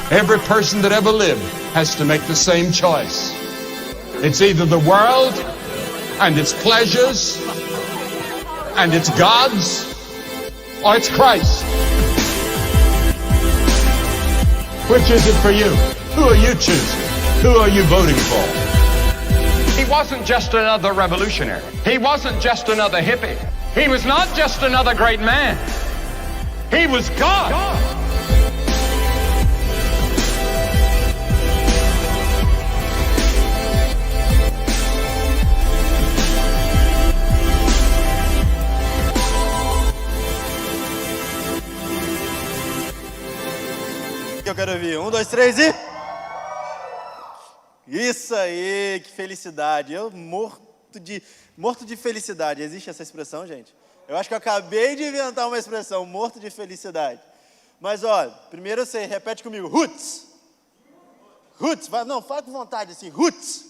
Every person that ever lived has to make the same choice. It's either the world and its pleasures and its gods, or it's Christ. Which is it for you? Who are you choosing? Who are you voting for? He wasn't just another revolutionary. He wasn't just another hippie. He was not just another great man. He was God. Que eu quero ouvir. 1, 2, 3 e... Isso aí, que felicidade. Eu morto de felicidade. Existe essa expressão, gente? Eu acho que eu acabei de inventar uma expressão, morto de felicidade. Mas, olha, primeiro você repete comigo, roots. Roots, não, fala com vontade assim, roots.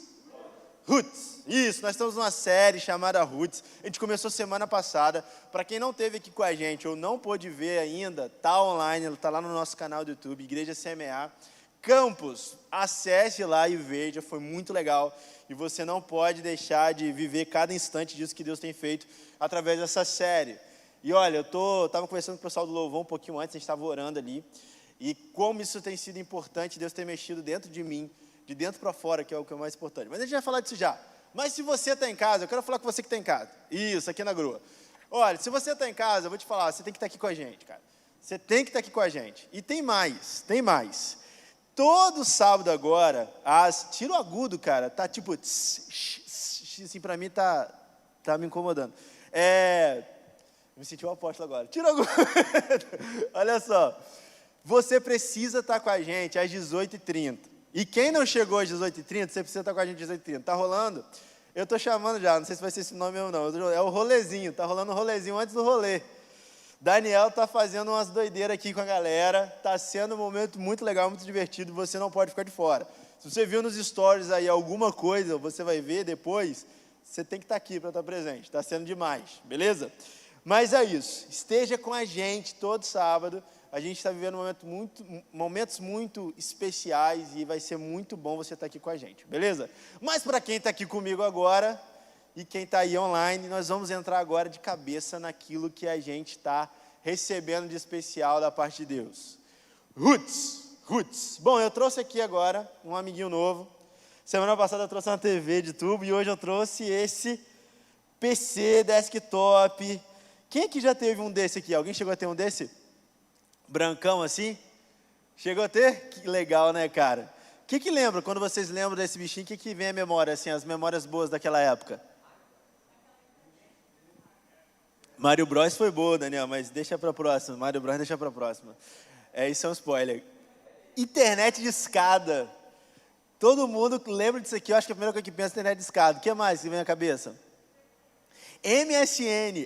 Roots. Isso, nós estamos numa série chamada Roots. A gente começou semana passada. Para quem não esteve aqui com a gente ou não pôde ver ainda, tá online, está lá no nosso canal do YouTube, Igreja CMA. Campus, acesse lá e veja, foi muito legal. E você não pode deixar de viver cada instante disso que Deus tem feito através dessa série. E olha, eu estava conversando com o pessoal do Louvor um pouquinho antes, a gente estava orando ali. E como isso tem sido importante, Deus tem mexido dentro de mim, de dentro para fora, que é o que é mais importante. Mas a gente vai falar disso já. Mas se você está em casa, eu quero falar com você que está em casa. Isso, aqui na grua. Olha, se você está em casa, eu vou te falar, você tem que estar aqui com a gente, cara. Você tem que estar aqui com a gente. E tem mais, tem mais. Todo sábado agora, tira o agudo, cara, tá tipo, assim, pra mim tá me incomodando. Me senti um apóstolo agora. Tira o agudo. Olha só, você precisa estar com a gente às 18h30. E quem não chegou às 18h30, você precisa estar com a gente às 18h30. Tá rolando? Eu tô chamando já, não sei se vai ser esse nome ou não. É o rolezinho, tá rolando o rolezinho antes do rolê. Daniel tá fazendo umas doideiras aqui com a galera, tá sendo um momento muito legal, muito divertido, você não pode ficar de fora. Se você viu nos stories aí alguma coisa, você vai ver depois, você tem que estar aqui para estar presente, tá sendo demais, beleza? Mas é isso, esteja com a gente todo sábado, a gente está vivendo momentos muito especiais e vai ser muito bom você estar aqui com a gente, beleza? Mas para quem está aqui comigo agora... E quem está aí online, nós vamos entrar agora de cabeça naquilo que a gente está recebendo de especial da parte de Deus. Roots. Bom, eu trouxe aqui agora um amiguinho novo. Semana passada eu trouxe uma TV de tubo e hoje eu trouxe esse PC desktop. Quem aqui já teve um desse aqui? Alguém chegou a ter um desse? Brancão assim? Chegou a ter? Que legal, né, cara? O que lembra, quando vocês lembram desse bichinho, o que vem à memória, assim, as memórias boas daquela época? Mario Bros foi boa, Daniel, mas deixa para a próxima. Mario Bros deixa para a próxima. Isso é um spoiler. Internet de escada. Todo mundo lembra disso aqui. Eu acho que a primeira coisa que pensa é internet de escada. O que mais que vem à cabeça? MSN.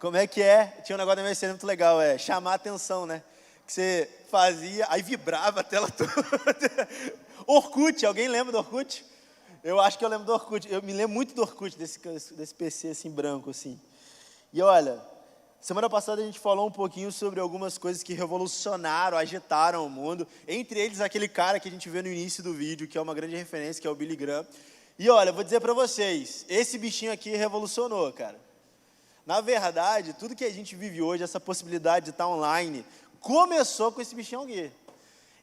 Como é que é? Tinha um negócio da MSN muito legal, chamar a atenção, né? Que você fazia, aí vibrava a tela toda. Orkut, alguém lembra do Orkut? Eu acho que eu lembro do Orkut, eu me lembro muito do Orkut, desse PC assim, branco, assim. E olha, semana passada a gente falou um pouquinho sobre algumas coisas que revolucionaram, agitaram o mundo. Entre eles, aquele cara que a gente vê no início do vídeo, que é uma grande referência, que é o Billy Graham. E olha, eu vou dizer para vocês, esse bichinho aqui revolucionou, cara. Na verdade, tudo que a gente vive hoje, essa possibilidade de estar online, começou com esse bichinho aqui.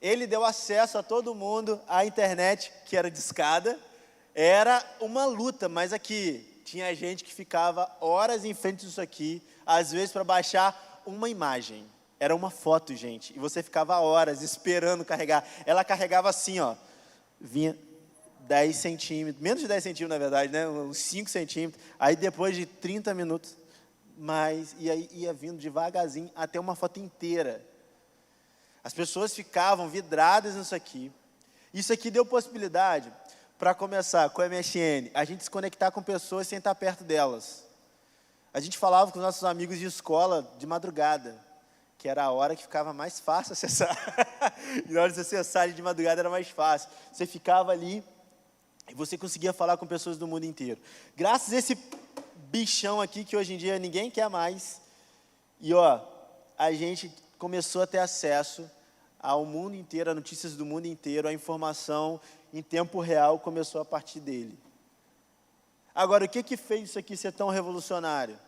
Ele deu acesso a todo mundo à internet, que era de escada. Era uma luta, mas aqui, tinha gente que ficava horas em frente disso aqui, às vezes para baixar uma imagem. Era uma foto, gente, e você ficava horas esperando carregar. Ela carregava assim, ó, vinha 10 centímetros, menos de 10 centímetros, na verdade, né? Uns 5 centímetros. Aí depois de 30 minutos, e aí ia vindo devagarzinho até uma foto inteira. As pessoas ficavam vidradas nisso aqui. Isso aqui deu possibilidade... Para começar, com o MSN, a gente se conectar com pessoas sem estar perto delas. A gente falava com os nossos amigos de escola de madrugada, que era a hora que ficava mais fácil acessar. E na hora de você acessar de madrugada era mais fácil. Você ficava ali e você conseguia falar com pessoas do mundo inteiro. Graças a esse bichão aqui, que hoje em dia ninguém quer mais, e ó, a gente começou a ter acesso ao mundo inteiro, a notícias do mundo inteiro, a informação em tempo real começou a partir dele. Agora, o que fez isso aqui ser tão revolucionário?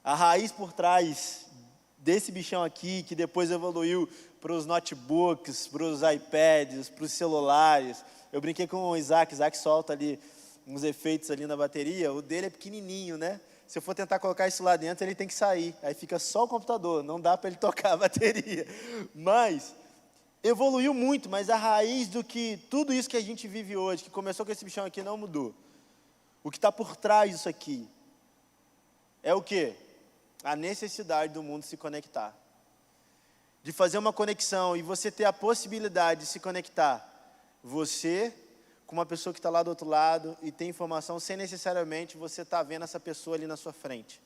A raiz por trás desse bichão aqui, que depois evoluiu para os notebooks, para os iPads, para os celulares. Eu brinquei com o Isaac solta ali uns efeitos ali na bateria, o dele é pequenininho, né? Se eu for tentar colocar isso lá dentro, ele tem que sair. Aí fica só o computador, não dá para ele tocar a bateria. Mas evoluiu muito, mas a raiz do que tudo isso que a gente vive hoje, que começou com esse bichão aqui, não mudou. O que está por trás disso aqui é o quê? A necessidade do mundo se conectar. De fazer uma conexão e você ter a possibilidade de se conectar. Você com uma pessoa que está lá do outro lado e tem informação sem necessariamente você estar vendo essa pessoa ali na sua frente.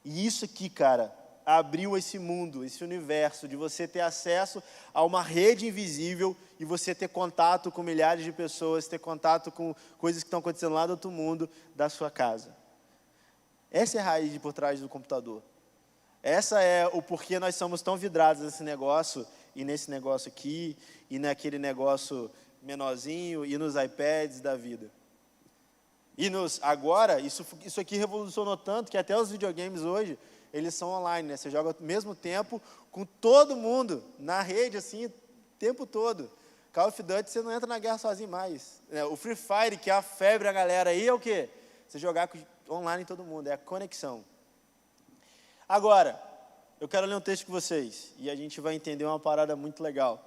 E isso aqui, cara, abriu esse mundo, esse universo, de você ter acesso a uma rede invisível e você ter contato com milhares de pessoas, ter contato com coisas que estão acontecendo lá do outro mundo, da sua casa. Essa é a raiz de por trás do computador. Essa é o porquê nós somos tão vidrados nesse negócio, e nesse negócio aqui, e naquele negócio menorzinho, e nos iPads da vida. E agora, isso aqui revolucionou tanto que até os videogames hoje, eles são online, né? Você joga ao mesmo tempo com todo mundo, na rede, assim, o tempo todo. Call of Duty, você não entra na guerra sozinho mais. O Free Fire, que é a febre, a galera aí, é o quê? Você jogar online em todo mundo, é a conexão. Agora, eu quero ler um texto com vocês, e a gente vai entender uma parada muito legal.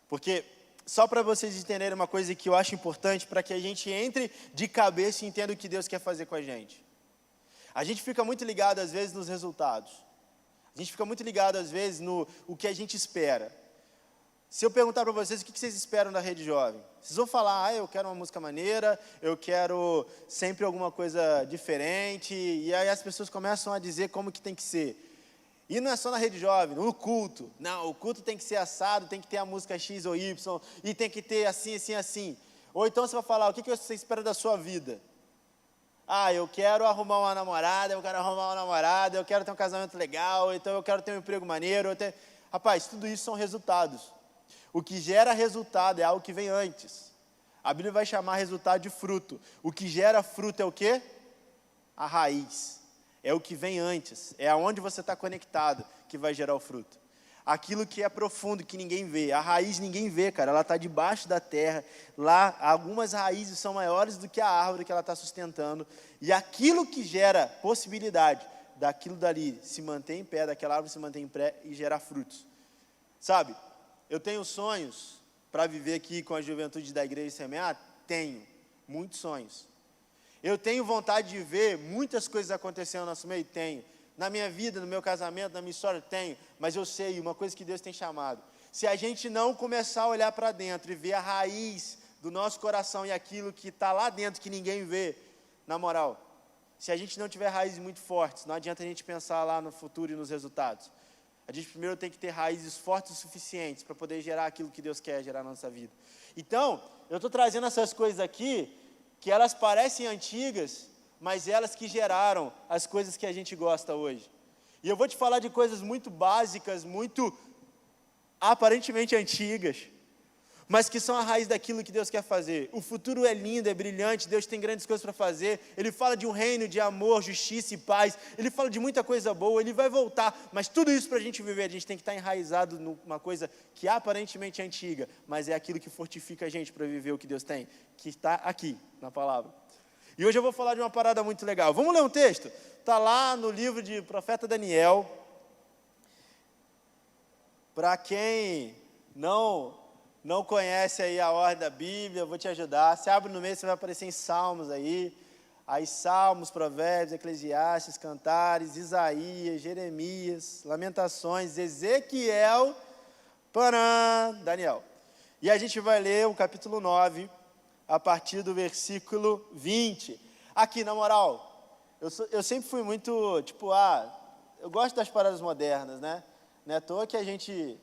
Porque, só para vocês entenderem uma coisa que eu acho importante, para que a gente entre de cabeça e entenda o que Deus quer fazer com a gente. A gente fica muito ligado, às vezes, nos resultados. A gente fica muito ligado, às vezes, no que a gente espera. Se eu perguntar para vocês o que vocês esperam da Rede Jovem, vocês vão falar, eu quero uma música maneira, eu quero sempre alguma coisa diferente, e aí as pessoas começam a dizer como que tem que ser. E não é só na Rede Jovem, no culto. Não, o culto tem que ser assado, tem que ter a música X ou Y, e tem que ter assim, assim, assim. Ou então você vai falar, o que você espera da sua vida? Eu quero arrumar uma namorada, eu quero arrumar uma namorada, eu quero ter um casamento legal, então eu quero ter um emprego maneiro. Rapaz, tudo isso são resultados. O que gera resultado é algo que vem antes. A Bíblia vai chamar resultado de fruto. O que gera fruto é o quê? A raiz. É o que vem antes. É aonde você está conectado que vai gerar o fruto. Aquilo que é profundo, que ninguém vê. A raiz ninguém vê, cara. Ela está debaixo da terra. Lá, algumas raízes são maiores do que a árvore que ela está sustentando. E aquilo que gera possibilidade daquilo dali se manter em pé, daquela árvore se manter em pé e gerar frutos. Sabe? Eu tenho sonhos para viver aqui com a juventude da igreja semear? Tenho. Muitos sonhos. Eu tenho vontade de ver muitas coisas acontecendo no nosso meio? Tenho. Na minha vida, no meu casamento, na minha história, tenho. Mas eu sei uma coisa que Deus tem chamado. Se a gente não começar a olhar para dentro e ver a raiz do nosso coração e aquilo que está lá dentro que ninguém vê, na moral, se a gente não tiver raízes muito fortes, não adianta a gente pensar lá no futuro e nos resultados. A gente primeiro tem que ter raízes fortes o suficientes para poder gerar aquilo que Deus quer gerar na nossa vida. Então, eu estou trazendo essas coisas aqui, que elas parecem antigas, mas elas que geraram as coisas que a gente gosta hoje. E eu vou te falar de coisas muito básicas, muito aparentemente antigas, mas que são a raiz daquilo que Deus quer fazer. O futuro é lindo, é brilhante, Deus tem grandes coisas para fazer. Ele fala de um reino de amor, justiça e paz. Ele fala de muita coisa boa, Ele vai voltar. Mas tudo isso para a gente viver, a gente tem que estar enraizado numa coisa que aparentemente é antiga, mas é aquilo que fortifica a gente para viver o que Deus tem, que está aqui na palavra. E hoje eu vou falar de uma parada muito legal. Vamos ler um texto? Está lá no livro de profeta Daniel. Para quem não conhece aí a ordem da Bíblia, eu vou te ajudar. Se abre no meio, você vai aparecer em Salmos aí. Aí Salmos, Provérbios, Eclesiastes, Cantares, Isaías, Jeremias, Lamentações, Ezequiel, Daniel. E a gente vai ler o capítulo 9, a partir do versículo 20. Aqui, na moral, eu sempre fui muito, eu gosto das paradas modernas, né? Não é à toa que a gente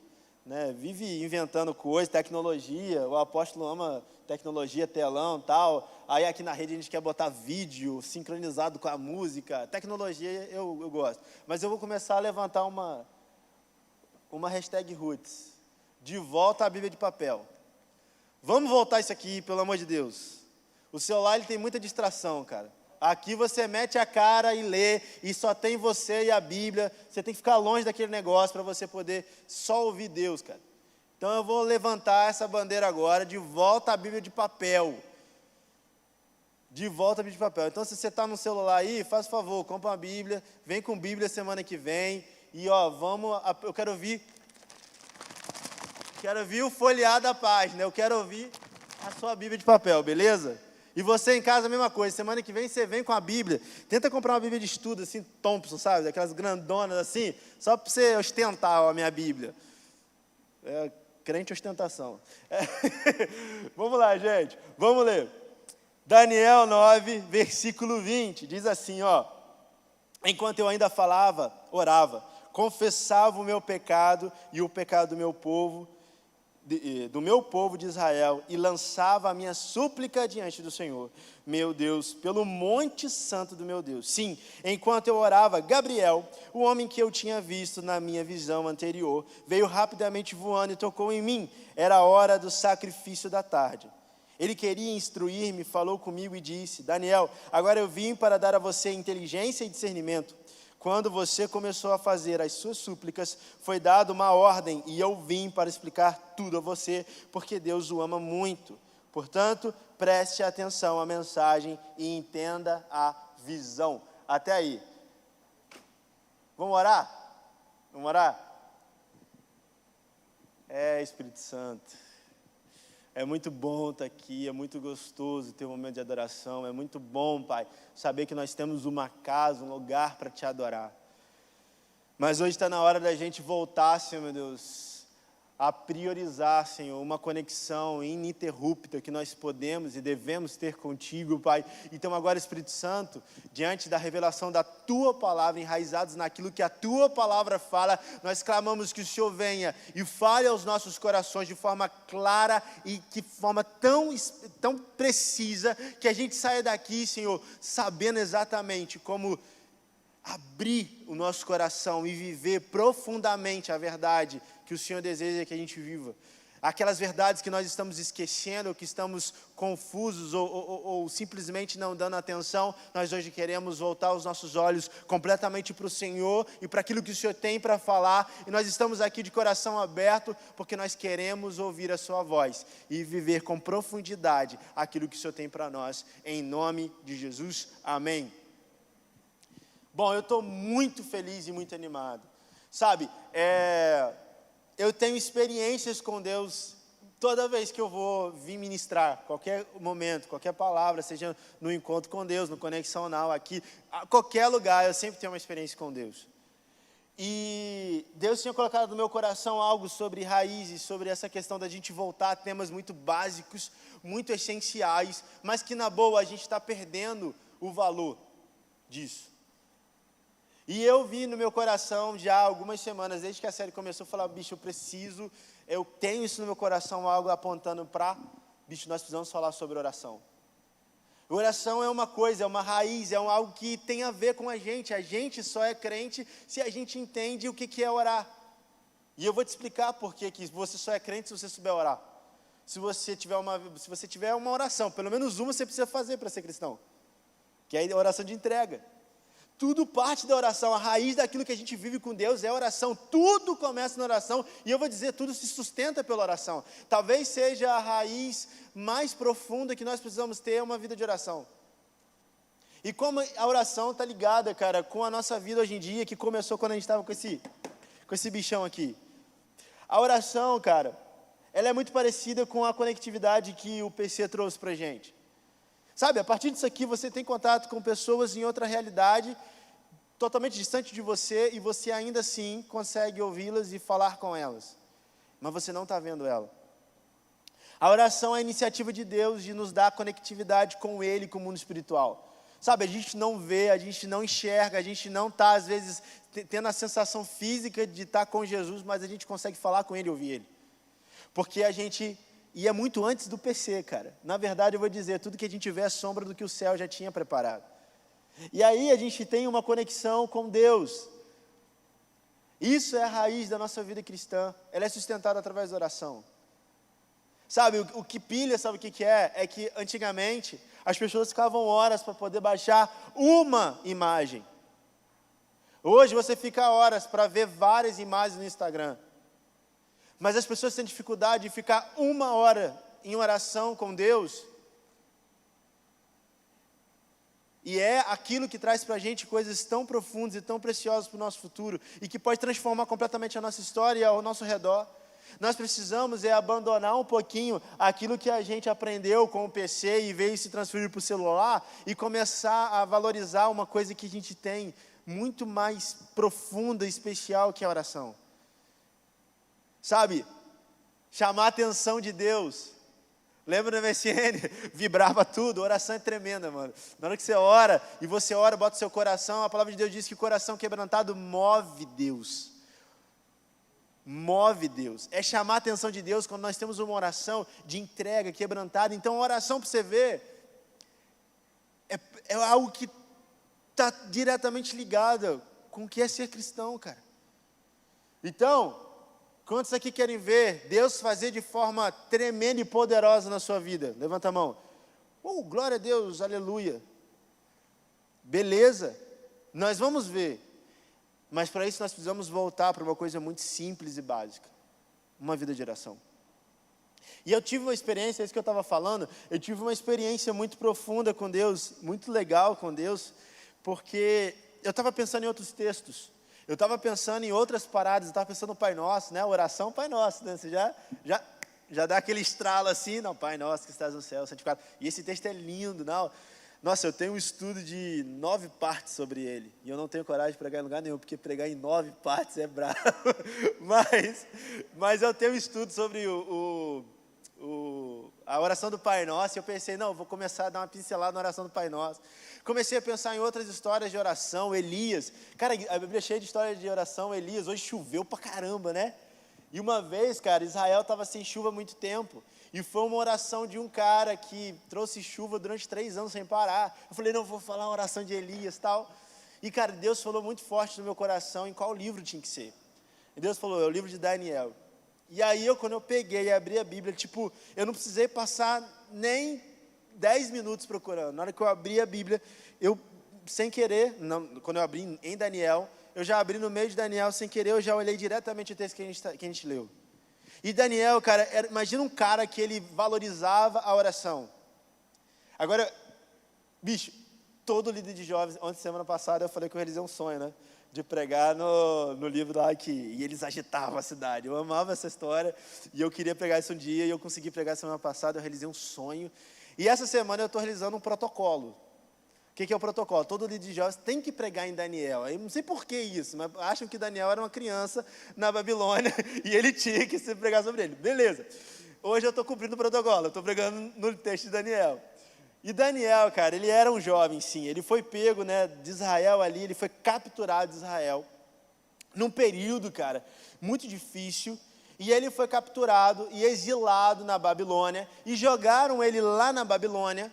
vive inventando coisas, tecnologia, o apóstolo ama tecnologia, telão, tal. Aí aqui na rede a gente quer botar vídeo sincronizado com a música. Tecnologia eu gosto. Mas eu vou começar a levantar uma hashtag Roots. De volta à Bíblia de papel. Vamos voltar isso aqui, pelo amor de Deus. O celular ele tem muita distração, cara. Aqui você mete a cara e lê, e só tem você e a Bíblia. Você tem que ficar longe daquele negócio para você poder só ouvir Deus, cara. Então eu vou levantar essa bandeira agora, de volta à Bíblia de papel. De volta à Bíblia de papel. Então se você está no celular aí, faz favor, compra uma Bíblia, vem com Bíblia semana que vem. E ó, eu quero ouvir o folhear da página, eu quero ouvir a sua Bíblia de papel, beleza? E você em casa, a mesma coisa. Semana que vem você vem com a Bíblia. Tenta comprar uma Bíblia de estudo, assim, Thompson, sabe? Aquelas grandonas assim, só para você ostentar a minha Bíblia. É, crente ostentação. Vamos lá, gente. Vamos ler. Daniel 9, versículo 20. Diz assim, ó. Enquanto eu ainda falava, orava, confessava o meu pecado e o pecado do meu povo de Israel, e lançava a minha súplica diante do Senhor, meu Deus, pelo monte santo do meu Deus. Sim, enquanto eu orava, Gabriel, o homem que eu tinha visto na minha visão anterior, veio rapidamente voando e tocou em mim. Era a hora do sacrifício da tarde. Ele queria instruir-me, falou comigo e disse, Daniel, agora eu vim para dar a você inteligência e discernimento. Quando você começou a fazer as suas súplicas, foi dada uma ordem, e eu vim para explicar tudo a você, porque Deus o ama muito. Portanto, preste atenção à mensagem e entenda a visão. Até aí. Vamos orar? Vamos orar? Espírito Santo. É muito bom estar aqui, é muito gostoso ter um momento de adoração, é muito bom, Pai, saber que nós temos uma casa, um lugar para Te adorar. Mas hoje está na hora da gente voltar, Senhor, meu Deus, a priorizar, Senhor, uma conexão ininterrupta que nós podemos e devemos ter contigo, Pai. Então agora, Espírito Santo, diante da revelação da Tua Palavra, enraizados naquilo que a Tua Palavra fala, nós clamamos que o Senhor venha e fale aos nossos corações de forma clara e de forma tão precisa, que a gente saia daqui, Senhor, sabendo exatamente como abrir o nosso coração e viver profundamente a verdade que o Senhor deseja que a gente viva. Aquelas verdades que nós estamos esquecendo, ou que estamos confusos, ou simplesmente não dando atenção, nós hoje queremos voltar os nossos olhos completamente para o Senhor e para aquilo que o Senhor tem para falar, e nós estamos aqui de coração aberto, porque nós queremos ouvir a sua voz e viver com profundidade aquilo que o Senhor tem para nós, em nome de Jesus, amém. Bom, eu estou muito feliz e muito animado, sabe, eu tenho experiências com Deus toda vez que eu vou vir ministrar, qualquer momento, qualquer palavra, seja no encontro com Deus, no Conexão Now, aqui, a qualquer lugar, eu sempre tenho uma experiência com Deus. E Deus tinha colocado no meu coração algo sobre raízes, sobre essa questão da gente voltar a temas muito básicos, muito essenciais, mas que na boa a gente está perdendo o valor disso. E eu vi no meu coração já há algumas semanas, desde que a série começou, falar, bicho, eu tenho isso no meu coração, algo apontando para, bicho, nós precisamos falar sobre oração. Oração é uma coisa, é uma raiz, é algo que tem a ver com a gente só é crente se a gente entende o que é orar. E eu vou te explicar por que você só é crente se você souber orar. Se você tiver uma oração, pelo menos uma você precisa fazer para ser cristão, que é a oração de entrega. Tudo parte da oração, a raiz daquilo que a gente vive com Deus é a oração, tudo começa na oração, e eu vou dizer, tudo se sustenta pela oração. Talvez seja a raiz mais profunda que nós precisamos ter, uma vida de oração. E como a oração está ligada, cara, com a nossa vida hoje em dia, que começou quando a gente estava com esse bichão aqui. A oração, cara, ela é muito parecida com a conectividade que o PC trouxe para a gente. Sabe, a partir disso aqui você tem contato com pessoas em outra realidade, totalmente distante de você, e você ainda assim consegue ouvi-las e falar com elas. Mas você não está vendo ela. A oração é a iniciativa de Deus de nos dar conectividade com Ele, com o mundo espiritual. Sabe, a gente não vê, a gente não enxerga, a gente não está, às vezes, tendo a sensação física de estar com Jesus, mas a gente consegue falar com Ele e ouvir Ele. Porque e é muito antes do PC, cara. Na verdade, eu vou dizer, tudo que a gente vê é sombra do que o céu já tinha preparado. E aí a gente tem uma conexão com Deus. Isso é a raiz da nossa vida cristã. Ela é sustentada através da oração. Sabe, o que pilha, sabe o que é? É que antigamente as pessoas ficavam horas para poder baixar uma imagem. Hoje você fica horas para ver várias imagens no Instagram. Mas as pessoas têm dificuldade de ficar 1 hora em oração com Deus. E é aquilo que traz para a gente coisas tão profundas e tão preciosas para o nosso futuro. E que pode transformar completamente a nossa história e ao nosso redor. Nós precisamos abandonar um pouquinho aquilo que a gente aprendeu com o PC e veio se transferir para o celular. E começar a valorizar uma coisa que a gente tem muito mais profunda e especial, que é a oração. Sabe, chamar a atenção de Deus. Lembra do MSN? Vibrava tudo, oração é tremenda, mano. Na hora que você ora, e você ora, bota o seu coração, a palavra de Deus diz que o coração quebrantado move Deus. Move Deus. É chamar a atenção de Deus quando nós temos uma oração de entrega, quebrantada. Então a oração, para você ver, é algo que está diretamente ligada com o que é ser cristão, cara. Então, quantos aqui querem ver Deus fazer de forma tremenda e poderosa na sua vida? Levanta a mão. Glória a Deus, aleluia. Beleza, nós vamos ver. Mas para isso nós precisamos voltar para uma coisa muito simples e básica. Uma vida de oração. E eu tive uma experiência, é isso que eu estava falando, eu tive uma experiência muito profunda com Deus, muito legal com Deus, porque eu estava pensando em outros textos. Eu estava pensando em outras paradas, eu estava pensando no Pai Nosso, né? Oração Pai Nosso, né? Você já dá aquele estralo assim, não, Pai Nosso que estás no céu, santificado. E esse texto é lindo, não? Nossa, eu tenho um estudo de 9 partes sobre ele, e eu não tenho coragem de pregar em lugar nenhum, porque pregar em 9 partes é bravo. Mas eu tenho um estudo sobre a oração do Pai Nosso, e eu pensei, não, vou começar a dar uma pincelada na oração do Pai Nosso. Comecei a pensar em outras histórias de oração, Elias. Cara, a Bíblia é cheia de histórias de oração, Elias. Hoje choveu pra caramba, né? E uma vez, cara, Israel estava sem chuva há muito tempo. E foi uma oração de um cara que trouxe chuva durante 3 anos sem parar. Eu falei, não, vou falar uma oração de Elias e tal. E, cara, Deus falou muito forte no meu coração em qual livro tinha que ser. E Deus falou, é o livro de Daniel. E aí, quando eu peguei e abri a Bíblia, eu não precisei passar nem 10 minutos procurando. Na hora que eu abri a Bíblia, eu, sem querer, quando eu abri em Daniel, eu já abri no meio de Daniel, sem querer, eu já olhei diretamente o texto que a gente leu. E Daniel, cara, imagina um cara que ele valorizava a oração. Agora, bicho, todo líder de jovens, ontem, semana passada, eu falei que eu realizei um sonho, né? De pregar no livro lá e eles agitavam a cidade. Eu amava essa história e eu queria pregar isso um dia e eu consegui pregar semana passada, eu realizei um sonho. E essa semana eu estou realizando um protocolo. O que é o protocolo? Todo líder de jovens tem que pregar em Daniel. Eu não sei por que isso, mas acham que Daniel era uma criança na Babilônia e ele tinha que se pregar sobre ele. Beleza. Hoje eu estou cumprindo o protocolo, eu estou pregando no texto de Daniel. E Daniel, cara, ele era um jovem, sim. Ele foi pego, né, de Israel ali, ele foi capturado de Israel. Num período, cara, muito difícil. E ele foi capturado e exilado na Babilônia. E jogaram ele lá na Babilônia.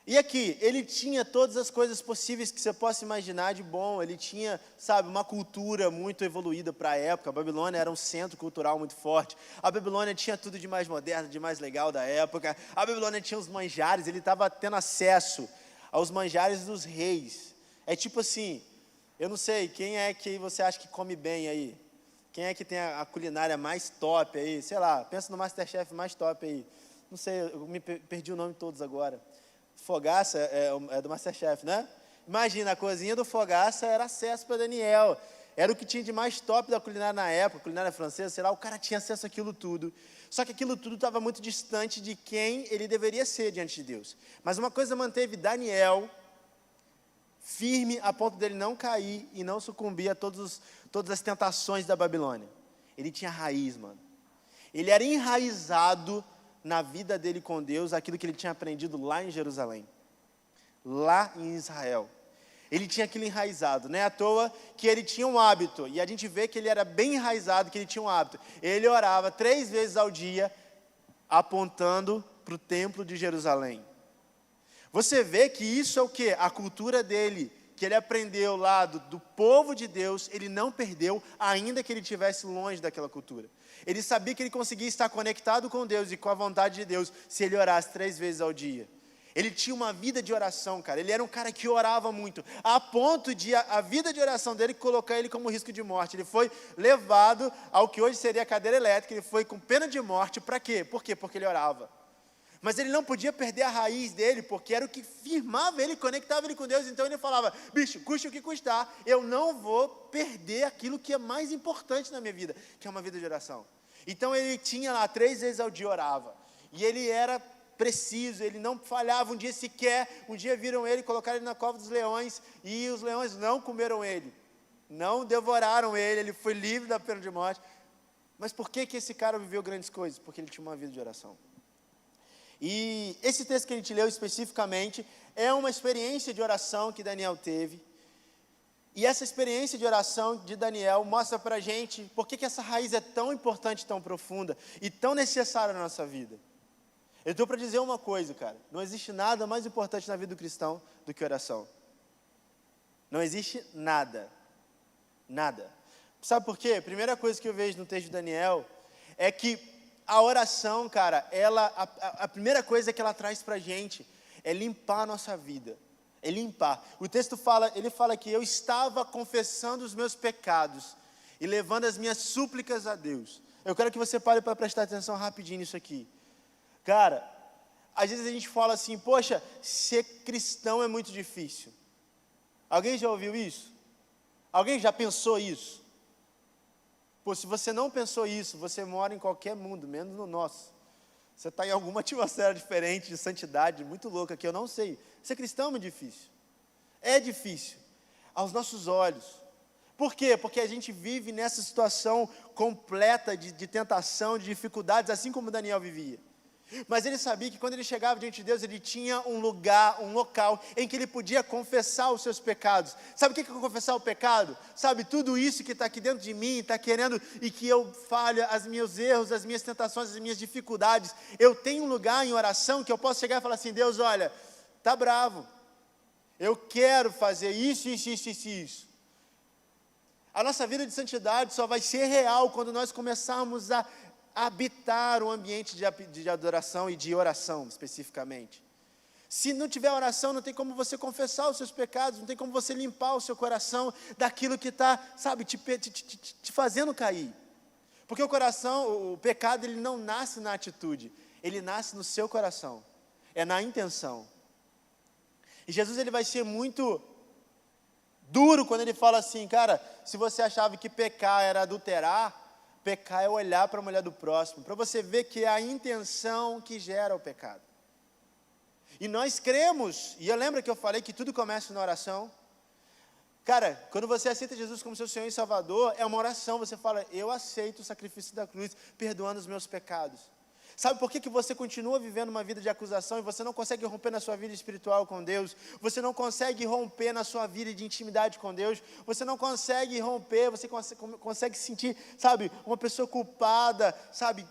E aqui, ele tinha todas as coisas possíveis que você possa imaginar de bom. Ele tinha, sabe, uma cultura muito evoluída para a época. A Babilônia era um centro cultural muito forte. A Babilônia tinha tudo de mais moderno, de mais legal da época. A Babilônia tinha os manjares, ele estava tendo acesso aos manjares dos reis. É tipo assim, eu não sei, quem é que você acha que come bem aí? Quem é que tem a culinária mais top aí? Sei lá, pensa no Masterchef mais top aí. Não sei, eu me perdi o nome de todos agora. Fogaça é do Masterchef, né? Imagina, a cozinha do Fogaça era acesso para Daniel. Era o que tinha de mais top da culinária na época, culinária francesa, sei lá, o cara tinha acesso àquilo tudo. Só que aquilo tudo estava muito distante de quem ele deveria ser diante de Deus. Mas uma coisa manteve Daniel firme a ponto dele não cair e não sucumbir a todas as tentações da Babilônia. Ele tinha raiz, mano. Ele era enraizado na vida dele com Deus, aquilo que ele tinha aprendido lá em Jerusalém, lá em Israel. Ele tinha aquilo enraizado, não é à toa que ele tinha um hábito, e a gente vê que ele era bem enraizado, que ele tinha um hábito. Ele orava 3 vezes ao dia, apontando para o templo de Jerusalém. Você vê que isso é o quê? A cultura dele que ele aprendeu lá do povo de Deus, ele não perdeu, ainda que ele estivesse longe daquela cultura. Ele sabia que ele conseguia estar conectado com Deus e com a vontade de Deus, se ele orasse 3 vezes ao dia. Ele tinha uma vida de oração, cara. Ele era um cara que orava muito, a ponto de a vida de oração dele colocar ele como risco de morte. Ele foi levado ao que hoje seria a cadeira elétrica, ele foi com pena de morte. Para quê? Por quê? Porque ele orava. Mas ele não podia perder a raiz dele, porque era o que firmava ele, conectava ele com Deus. Então ele falava, bicho, custe o que custar, eu não vou perder aquilo que é mais importante na minha vida, que é uma vida de oração. Então ele tinha lá 3 vezes ao dia orava. E ele era preciso, ele não falhava um dia sequer. Um dia viram ele, colocaram ele na cova dos leões, e os leões não comeram ele, não devoraram ele, ele foi livre da pena de morte. Mas por que esse cara viveu grandes coisas? Porque ele tinha uma vida de oração. E esse texto que a gente leu especificamente é uma experiência de oração que Daniel teve. E essa experiência de oração de Daniel mostra pra gente por que essa raiz é tão importante, tão profunda e tão necessária na nossa vida. Eu estou para dizer uma coisa, cara. Não existe nada mais importante na vida do cristão do que oração. Não existe nada. Nada. Sabe por quê? A primeira coisa que eu vejo no texto de Daniel é que a oração, cara, a primeira coisa que ela traz pra gente é limpar a nossa vida. É limpar. O texto fala, ele fala que eu estava confessando os meus pecados e levando as minhas súplicas a Deus. Eu quero que você pare para prestar atenção rapidinho nisso aqui. Cara, às vezes a gente fala assim, poxa, ser cristão é muito difícil. Alguém já ouviu isso? Alguém já pensou isso? Pô, se você não pensou isso, você mora em qualquer mundo, menos no nosso. Você está em alguma atmosfera diferente de santidade, muito louca, que eu não sei. Ser cristão é muito difícil. É difícil, aos nossos olhos. Por quê? Porque a gente vive nessa situação completa de tentação, de dificuldades, assim como Daniel vivia. Mas ele sabia que quando ele chegava diante de Deus, ele tinha um lugar, um local em que ele podia confessar os seus pecados. Sabe o que é confessar o pecado? Sabe, tudo isso que está aqui dentro de mim, está querendo e que eu falho, os meus erros, as minhas tentações, as minhas dificuldades. Eu tenho um lugar em oração que eu posso chegar e falar assim, Deus, olha, tá bravo. Eu quero fazer isso. A nossa vida de santidade só vai ser real quando nós começarmos a habitar um ambiente de adoração e de oração, especificamente. Se não tiver oração, não tem como você confessar os seus pecados, não tem como você limpar o seu coração daquilo que está, sabe, te fazendo cair. Porque o pecado, ele não nasce na atitude, ele nasce no seu coração, é na intenção. E Jesus, ele vai ser muito duro quando ele fala assim, cara, se você achava que pecar era adulterar, pecar é olhar para a mulher do próximo, para você ver que é a intenção que gera o pecado. E nós cremos, e eu lembro que eu falei que tudo começa na oração. Cara, quando você aceita Jesus como seu Senhor e Salvador, é uma oração, você fala, eu aceito o sacrifício da cruz, perdoando os meus pecados. Sabe por que você continua vivendo uma vida de acusação e você não consegue romper na sua vida espiritual com Deus? Você não consegue romper na sua vida de intimidade com Deus? Você não consegue romper, você consegue se sentir, sabe, uma pessoa culpada, sabe,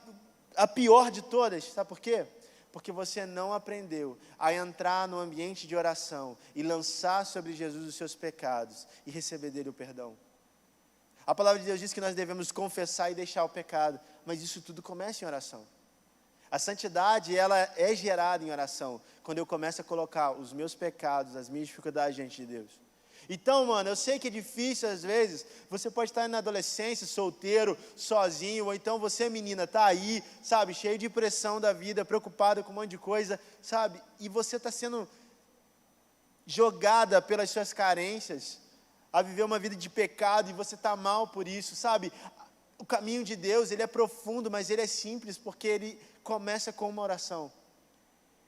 a pior de todas. Sabe por quê? Porque você não aprendeu a entrar no ambiente de oração e lançar sobre Jesus os seus pecados e receber dele o perdão. A palavra de Deus diz que nós devemos confessar e deixar o pecado, mas isso tudo começa em oração. A santidade, ela é gerada em oração, quando eu começo a colocar os meus pecados, as minhas dificuldades diante de Deus. Então, mano, eu sei que é difícil às vezes, você pode estar na adolescência, solteiro, sozinho, ou então você, menina, está aí, sabe, cheio de pressão da vida, preocupada com um monte de coisa, sabe, e você está sendo jogada pelas suas carências, a viver uma vida de pecado, e você está mal por isso, sabe. O caminho de Deus, ele é profundo, mas ele é simples, porque ele começa com uma oração.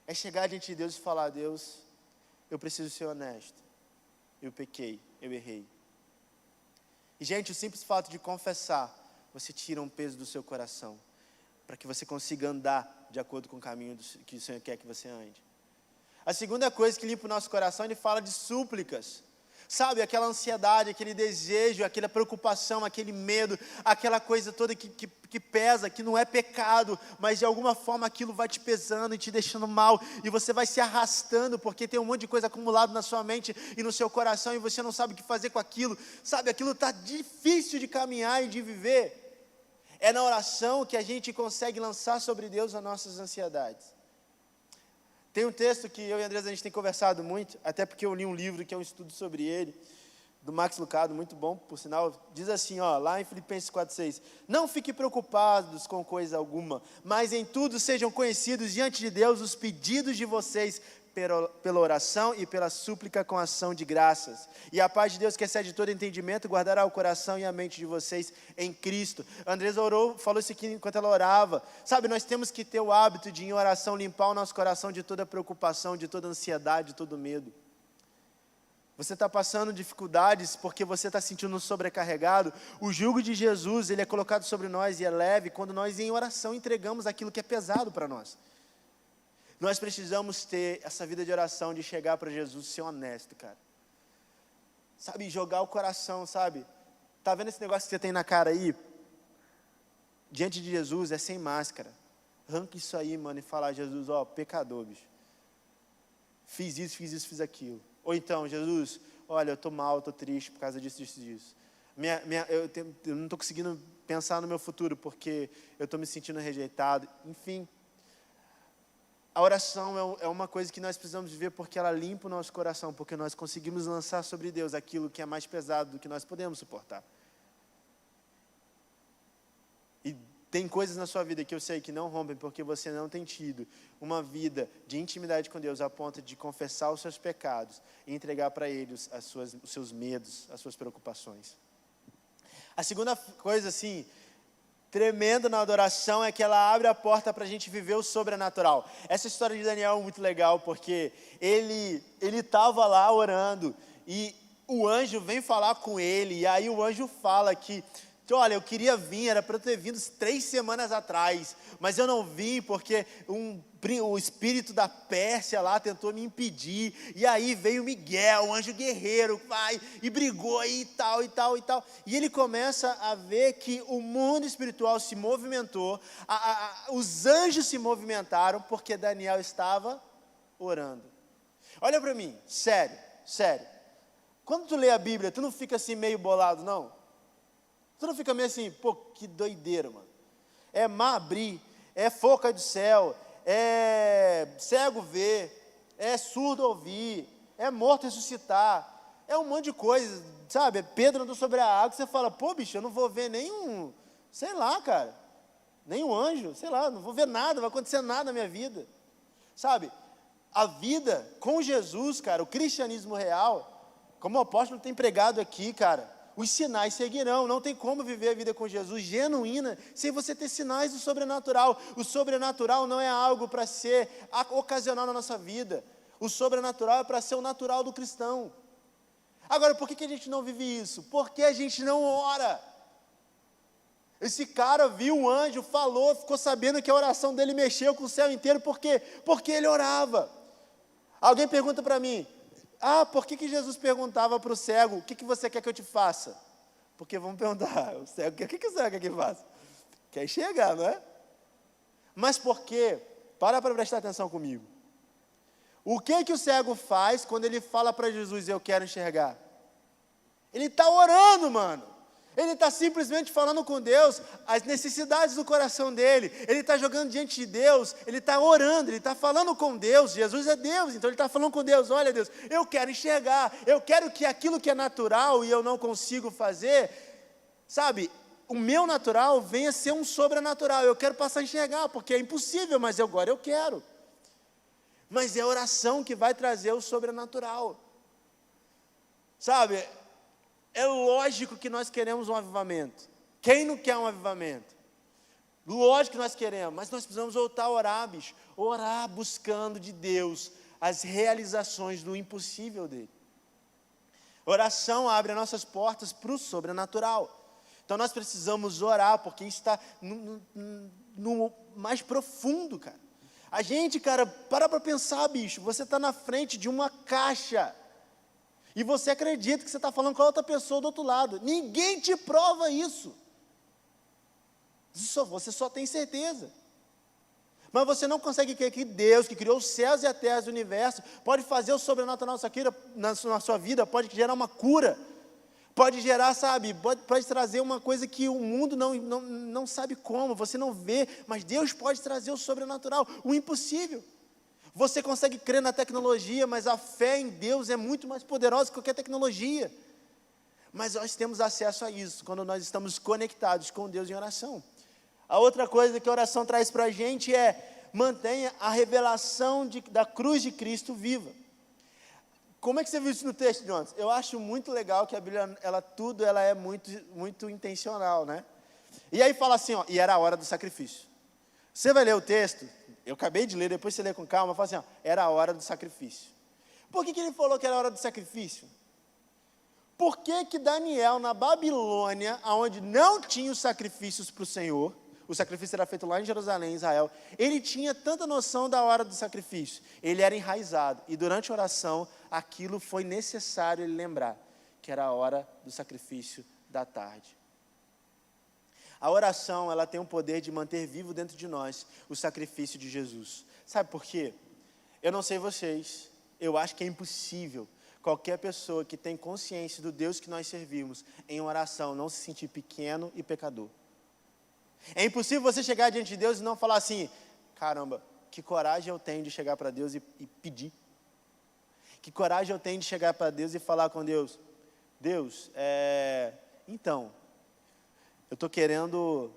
É chegar diante de Deus e falar, Deus, eu preciso ser honesto. Eu pequei, eu errei. E, gente, o simples fato de confessar, você tira um peso do seu coração, para que você consiga andar de acordo com o caminho que o Senhor quer que você ande. A segunda coisa que limpa o nosso coração, ele fala de súplicas. Sabe, aquela ansiedade, aquele desejo, aquela preocupação, aquele medo, aquela coisa toda que pesa, que não é pecado, mas de alguma forma aquilo vai te pesando e te deixando mal, e você vai se arrastando, porque tem um monte de coisa acumulado na sua mente e no seu coração, e você não sabe o que fazer com aquilo, sabe, aquilo está difícil de caminhar e de viver. É na oração que a gente consegue lançar sobre Deus as nossas ansiedades. Tem um texto que eu e a Andresa a gente tem conversado muito, até porque eu li um livro que é um estudo sobre ele, do Max Lucado, muito bom, por sinal. Diz assim, lá em Filipenses 4,6: não fiquem preocupados com coisa alguma, mas em tudo sejam conhecidos diante de Deus os pedidos de vocês, pela oração e pela súplica com ação de graças. E a paz de Deus, que excede todo entendimento, guardará o coração e a mente de vocês em Cristo. A Andresa falou isso aqui enquanto ela orava. Sabe, nós temos que ter o hábito de, em oração, limpar o nosso coração de toda preocupação, de toda ansiedade, de todo medo. Você está passando dificuldades porque você está se sentindo sobrecarregado. O jugo de Jesus, ele é colocado sobre nós e é leve quando nós, em oração, entregamos aquilo que é pesado para nós. Nós precisamos ter essa vida de oração, de chegar para Jesus, ser honesto, cara. Sabe, jogar o coração, sabe? Tá vendo esse negócio que você tem na cara aí? Diante de Jesus é sem máscara. Arranca isso aí, mano, e fala: Jesus, pecador, bicho. Fiz isso, fiz aquilo. Ou então, Jesus, olha, eu estou mal, estou triste por causa disso. Eu não estou conseguindo pensar no meu futuro porque eu estou me sentindo rejeitado. Enfim. A oração é uma coisa que nós precisamos viver porque ela limpa o nosso coração, porque nós conseguimos lançar sobre Deus aquilo que é mais pesado do que nós podemos suportar. E tem coisas na sua vida que eu sei que não rompem porque você não tem tido uma vida de intimidade com Deus a ponto de confessar os seus pecados e entregar para Ele os seus medos, as suas preocupações. A segunda coisa, assim, tremendo na adoração é que ela abre a porta para a gente viver o sobrenatural. Essa história de Daniel é muito legal, porque ele estava lá orando, e o anjo vem falar com ele, e aí o anjo fala que, olha, eu queria vir, era para eu ter vindo 3 semanas atrás, mas eu não vim porque o espírito da Pérsia lá tentou me impedir, e aí veio Miguel, o anjo guerreiro, e brigou aí e tal. E ele começa a ver que o mundo espiritual se movimentou, os anjos se movimentaram, porque Daniel estava orando. Olha para mim, sério. Quando tu lê a Bíblia, tu não fica assim meio bolado, não? Tu não fica meio assim, pô, que doideira, mano. É mar abrir, é fogo cair do céu, é cego ver, é surdo ouvir, é morto ressuscitar, é um monte de coisa, sabe? Pedro andou sobre a água, você fala, pô, bicho, eu não vou ver nenhum, sei lá, cara, nenhum anjo, sei lá, não vou ver nada, não vai acontecer nada na minha vida, sabe? A vida com Jesus, cara, o cristianismo real, como o apóstolo tem pregado aqui, cara, os sinais seguirão. Não tem como viver a vida com Jesus genuína sem você ter sinais do sobrenatural. O sobrenatural não é algo para ser ocasional na nossa vida. O sobrenatural é para ser o natural do cristão. Agora, por que a gente não vive isso? Porque a gente não ora. Esse cara viu o anjo, falou, ficou sabendo que a oração dele mexeu com o céu inteiro. Por quê? Porque ele orava. Alguém pergunta para mim, por que Jesus perguntava para o cego, o que você quer que eu te faça? Porque vamos perguntar, o cego, o que o cego quer que faça? Quer enxergar, não é? Mas por quê? Para prestar atenção comigo. O que o cego faz quando ele fala para Jesus, eu quero enxergar? Ele está orando, mano. Ele está simplesmente falando com Deus as necessidades do coração dele. Ele está jogando diante de Deus, ele está orando, ele está falando com Deus. Jesus é Deus, então ele está falando com Deus. Olha, Deus, eu quero enxergar, eu quero que aquilo que é natural e eu não consigo fazer, sabe, o meu natural venha a ser um sobrenatural. Eu quero passar a enxergar, porque é impossível, mas agora eu quero. Mas é a oração que vai trazer o sobrenatural. Sabe, é lógico que nós queremos um avivamento. Quem não quer um avivamento? Lógico que nós queremos, mas nós precisamos voltar a orar, bicho. Orar buscando de Deus as realizações do impossível dele. Oração abre as nossas portas para o sobrenatural. Então nós precisamos orar, porque isso está no mais profundo, cara. A gente, cara, para pensar, bicho, você está na frente de uma caixa. E você acredita que você está falando com a outra pessoa do outro lado. Ninguém te prova isso. Você só tem certeza. Mas você não consegue crer que Deus, que criou os céus e a terra e o universo, pode fazer o sobrenatural na sua vida, pode gerar uma cura, pode gerar, sabe, pode trazer uma coisa que o mundo não sabe como, você não vê, mas Deus pode trazer o sobrenatural, o impossível. Você consegue crer na tecnologia, mas a fé em Deus é muito mais poderosa que qualquer tecnologia. Mas nós temos acesso a isso quando nós estamos conectados com Deus em oração. A outra coisa que a oração traz para a gente é: mantenha a revelação da cruz de Cristo viva. Como é que você viu isso no texto, Jonas? Eu acho muito legal que a Bíblia, ela é muito, muito intencional, né? E aí fala assim, ó, e era a hora do sacrifício. Você vai ler o texto, eu acabei de ler, depois você lê com calma, fala assim, ó, era a hora do sacrifício. Por que ele falou que era a hora do sacrifício? Por que Daniel, na Babilônia, onde não tinha os sacrifícios para o Senhor, o sacrifício era feito lá em Jerusalém, Israel, ele tinha tanta noção da hora do sacrifício? Ele era enraizado, e durante a oração, aquilo foi necessário ele lembrar, que era a hora do sacrifício da tarde. A oração, ela tem o poder de manter vivo dentro de nós o sacrifício de Jesus. Sabe por quê? Eu não sei vocês, eu acho que é impossível qualquer pessoa que tem consciência do Deus que nós servimos, em oração, não se sentir pequeno e pecador. É impossível você chegar diante de Deus e não falar assim, caramba, que coragem eu tenho de chegar para Deus e pedir. Que coragem eu tenho de chegar para Deus e falar com Deus, Deus, então, eu estou querendo,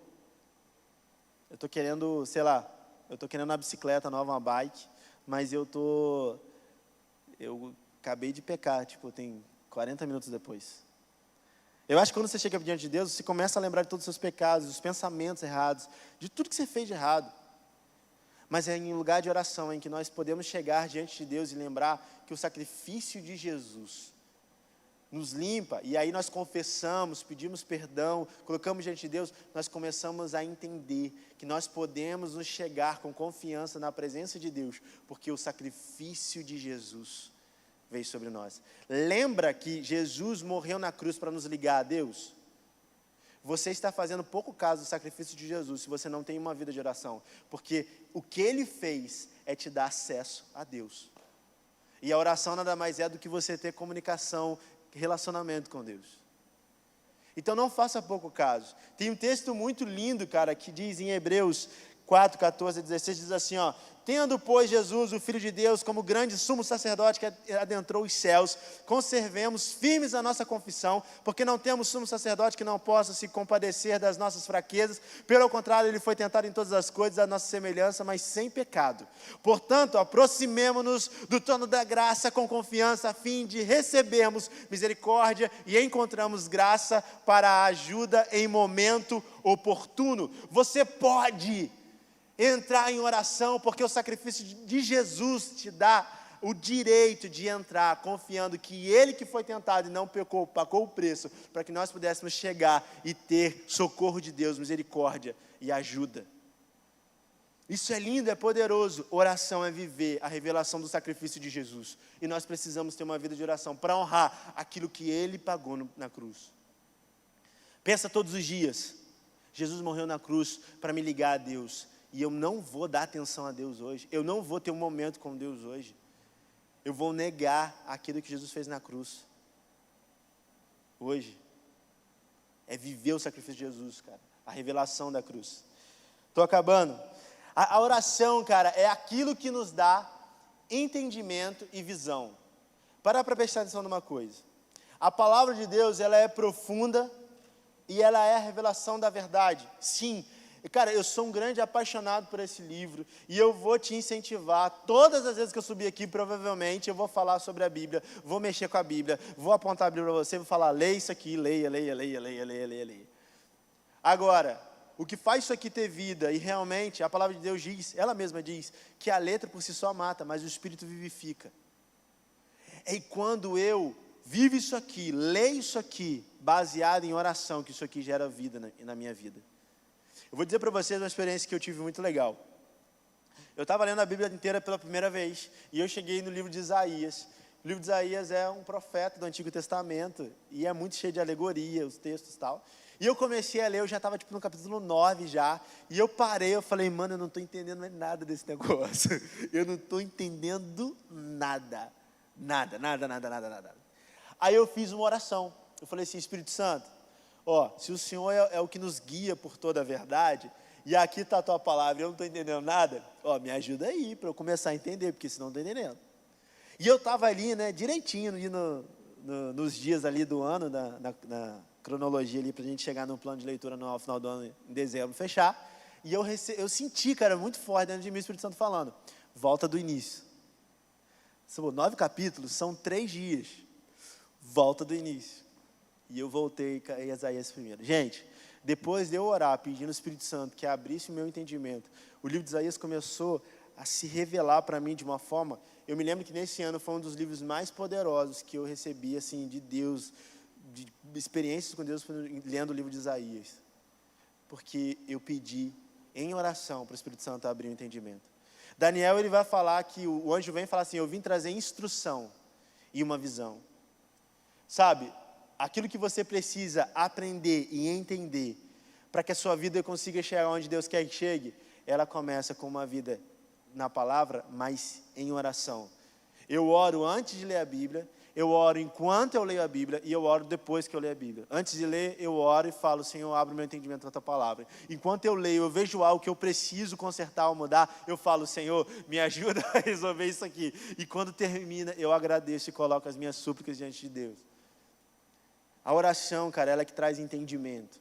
sei lá, eu estou querendo uma bicicleta nova, uma bike, mas eu acabei de pecar, tipo, tem 40 minutos depois. Eu acho que quando você chega diante de Deus, você começa a lembrar de todos os seus pecados, dos pensamentos errados, de tudo que você fez de errado. Mas é em um lugar de oração em que nós podemos chegar diante de Deus e lembrar que o sacrifício de Jesus nos limpa, e aí nós confessamos, pedimos perdão, colocamos diante de Deus, nós começamos a entender que nós podemos nos chegar com confiança na presença de Deus, porque o sacrifício de Jesus veio sobre nós. Lembra que Jesus morreu na cruz para nos ligar a Deus? Você está fazendo pouco caso do sacrifício de Jesus se você não tem uma vida de oração, porque o que Ele fez é te dar acesso a Deus. E a oração nada mais é do que você ter comunicação, relacionamento com Deus. Então não faça pouco caso. Tem um texto muito lindo, cara, que diz em Hebreus 4, 14 a 16, diz assim, ó, tendo, pois, Jesus, o Filho de Deus, como grande sumo sacerdote que adentrou os céus, conservemos firmes a nossa confissão, porque não temos sumo sacerdote que não possa se compadecer das nossas fraquezas, pelo contrário, ele foi tentado em todas as coisas, a nossa semelhança, mas sem pecado. Portanto, aproximemo-nos do trono da graça com confiança, a fim de recebermos misericórdia e encontramos graça para a ajuda em momento oportuno. Você pode entrar em oração, porque o sacrifício de Jesus te dá o direito de entrar, confiando que Ele que foi tentado e não pecou, pagou o preço, para que nós pudéssemos chegar e ter socorro de Deus, misericórdia e ajuda. Isso é lindo, é poderoso. Oração é viver a revelação do sacrifício de Jesus, e nós precisamos ter uma vida de oração, para honrar aquilo que Ele pagou na cruz. Pensa todos os dias, Jesus morreu na cruz para me ligar a Deus, e eu não vou dar atenção a Deus hoje, eu não vou ter um momento com Deus hoje, eu vou negar aquilo que Jesus fez na cruz. Hoje, é viver o sacrifício de Jesus, cara, a revelação da cruz. Estou acabando. A oração, cara, é aquilo que nos dá entendimento e visão. Para prestar atenção numa coisa, a palavra de Deus, ela é profunda, e ela é a revelação da verdade, sim. Cara, eu sou um grande apaixonado por esse livro, e eu vou te incentivar, todas as vezes que eu subir aqui, provavelmente, eu vou falar sobre a Bíblia, vou mexer com a Bíblia, vou apontar a Bíblia para você, vou falar, leia isso aqui, leia. Agora, o que faz isso aqui ter vida, e realmente, a palavra de Deus diz, ela mesma diz, que a letra por si só mata, mas o Espírito vivifica. E quando eu vivo isso aqui, leio isso aqui, baseado em oração, que isso aqui gera vida na minha vida. Eu vou dizer para vocês uma experiência que eu tive muito legal. Eu estava lendo a Bíblia inteira pela primeira vez, e eu cheguei no livro de Isaías, O livro de Isaías é um profeta do Antigo Testamento e é muito cheio de alegoria, os textos e tal. E eu comecei a ler, eu já estava tipo no capítulo 9 já, e eu parei, eu falei, mano, eu não estou entendendo mais nada desse negócio. Eu não estou entendendo nada. Nada. Aí eu fiz uma oração. Eu falei assim, Espírito Santo, ó, se o Senhor é o que nos guia por toda a verdade, e aqui está a tua palavra e eu não estou entendendo nada, ó, me ajuda aí para eu começar a entender, porque senão não estou entendendo. E eu estava ali, né, direitinho, ali nos dias ali do ano, na cronologia ali, para a gente chegar no plano de leitura no final do ano, em dezembro, fechar. E eu senti, cara, muito forte dentro de mim o Espírito Santo falando, volta do início. São 9 capítulos, são 3 dias. Volta do início. E eu voltei a Isaías primeiro. Gente, depois de eu orar, pedindo ao Espírito Santo que abrisse o meu entendimento, o livro de Isaías começou a se revelar para mim de uma forma. Eu me lembro que nesse ano foi um dos livros mais poderosos que eu recebi, assim, de Deus, de experiências com Deus, lendo o livro de Isaías. Porque eu pedi em oração para o Espírito Santo abrir o entendimento. Daniel, ele vai falar que o anjo vem e fala assim, eu vim trazer instrução e uma visão. Sabe, aquilo que você precisa aprender e entender para que a sua vida consiga chegar onde Deus quer que chegue, ela começa com uma vida na palavra, mas em oração. Eu oro antes de ler a Bíblia, eu oro enquanto eu leio a Bíblia e eu oro depois que eu leio a Bíblia. Antes de ler, eu oro e falo, Senhor, abre o meu entendimento da tua palavra. Enquanto eu leio, eu vejo algo que eu preciso consertar ou mudar, eu falo, Senhor, me ajuda a resolver isso aqui. E quando termina, eu agradeço e coloco as minhas súplicas diante de Deus. A oração, cara, ela é que traz entendimento.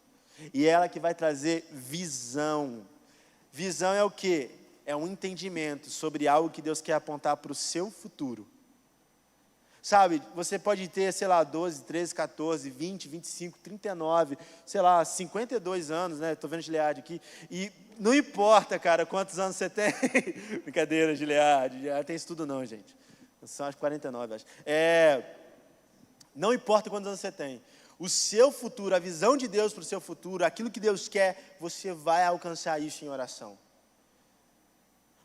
E ela que vai trazer visão. Visão é o quê? É um entendimento sobre algo que Deus quer apontar para o seu futuro. Sabe, você pode ter, sei lá, 12, 13, 14, 20, 25, 39, sei lá, 52 anos, né? Estou vendo Gilead aqui. E não importa, cara, quantos anos você tem. Brincadeira, Gilead. Já tem estudo não, gente. São acho 49, acho. Não importa quantos anos você tem. O seu futuro, a visão de Deus para o seu futuro, aquilo que Deus quer, você vai alcançar isso em oração.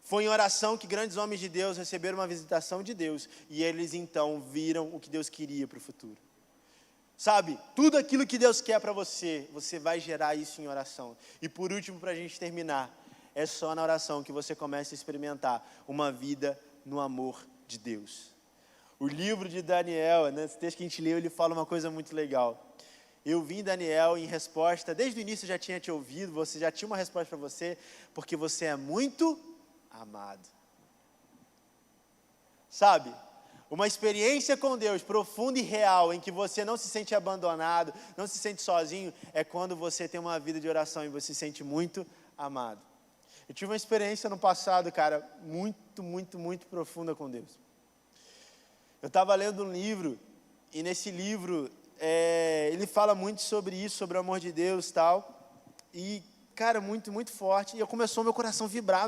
Foi em oração que grandes homens de Deus receberam uma visitação de Deus. E eles então viram o que Deus queria para o futuro. Sabe, tudo aquilo que Deus quer para você, você vai gerar isso em oração. E por último, para a gente terminar, é só na oração que você começa a experimentar uma vida no amor de Deus. O livro de Daniel, nesse texto que a gente leu, ele fala uma coisa muito legal. Eu vi Daniel em resposta, desde o início eu já tinha te ouvido, você já tinha uma resposta para você, porque você é muito amado. Sabe, uma experiência com Deus profunda e real, em que você não se sente abandonado, não se sente sozinho, é quando você tem uma vida de oração e você se sente muito amado. Eu tive uma experiência no passado, cara, muito profunda com Deus. Eu estava lendo um livro, e nesse livro, ele fala muito sobre isso, sobre o amor de Deus e tal, e, cara, muito forte, e começou meu coração vibrar.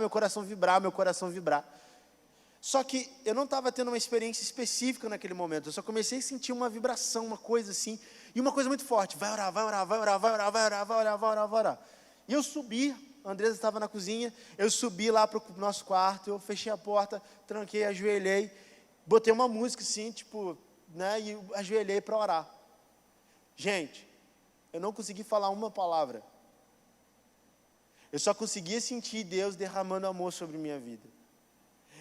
Só que eu não estava tendo uma experiência específica naquele momento, eu só comecei a sentir uma vibração, uma coisa assim, e uma coisa muito forte, vai orar. E eu subi, a Andresa estava na cozinha, eu subi lá para o nosso quarto, eu fechei a porta, tranquei, ajoelhei, botei uma música assim, tipo, né, e ajoelhei para orar. Gente, eu não consegui falar uma palavra. Eu só conseguia sentir Deus derramando amor sobre minha vida.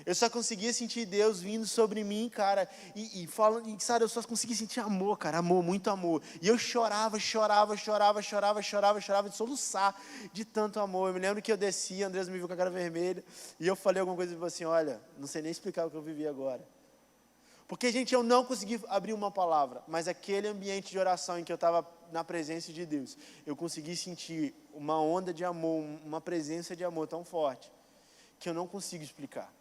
Eu só conseguia sentir Deus vindo sobre mim, cara, e falando, sabe, eu só conseguia sentir amor, cara, amor, muito amor. E eu chorava de soluçar de tanto amor. Eu me lembro que eu desci, a Andresa me viu com a cara vermelha, e eu falei alguma coisa e falei assim, olha, não sei nem explicar o que eu vivi agora. Porque, gente, eu não consegui abrir uma palavra, mas aquele ambiente de oração em que eu estava na presença de Deus, eu consegui sentir uma onda de amor, uma presença de amor tão forte, que eu não consigo explicar.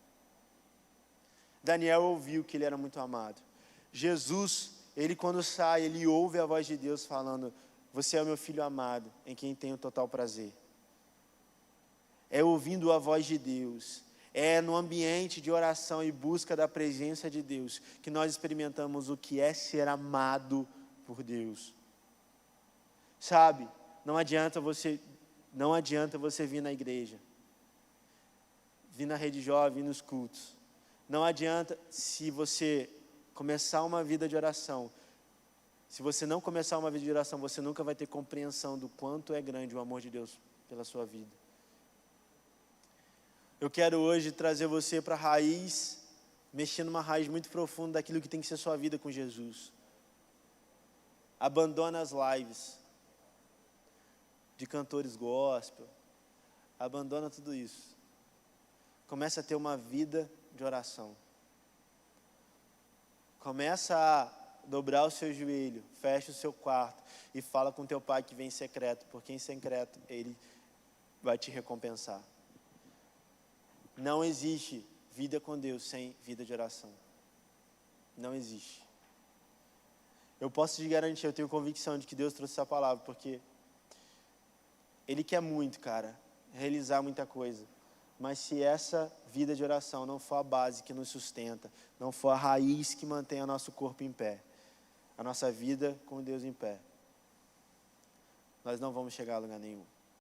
Daniel ouviu que ele era muito amado. Jesus, ele quando sai, ele ouve a voz de Deus falando, você é o meu filho amado, em quem tenho total prazer. É ouvindo a voz de Deus, é no ambiente de oração e busca da presença de Deus que nós experimentamos o que é ser amado por Deus. Sabe, não adianta você vir na igreja, vir na rede jovem, vir nos cultos. Não adianta se você começar uma vida de oração. Se você não começar uma vida de oração, você nunca vai ter compreensão do quanto é grande o amor de Deus pela sua vida. Eu quero hoje trazer você para a raiz, mexer numa raiz muito profunda daquilo que tem que ser sua vida com Jesus. Abandona as lives de cantores gospel. Abandona tudo isso. Começa a ter uma vida de oração. Começa a dobrar o seu joelho, fecha o seu quarto e fala com teu pai que vem em secreto, porque em secreto ele vai te recompensar. Não existe vida com Deus sem vida de oração. Não existe. Eu posso te garantir, eu tenho convicção de que Deus trouxe essa palavra, porque Ele quer muito, cara, realizar muita coisa. Mas se essa vida de oração não for a base que nos sustenta, não for a raiz que mantém o nosso corpo em pé, a nossa vida com Deus em pé, nós não vamos chegar a lugar nenhum.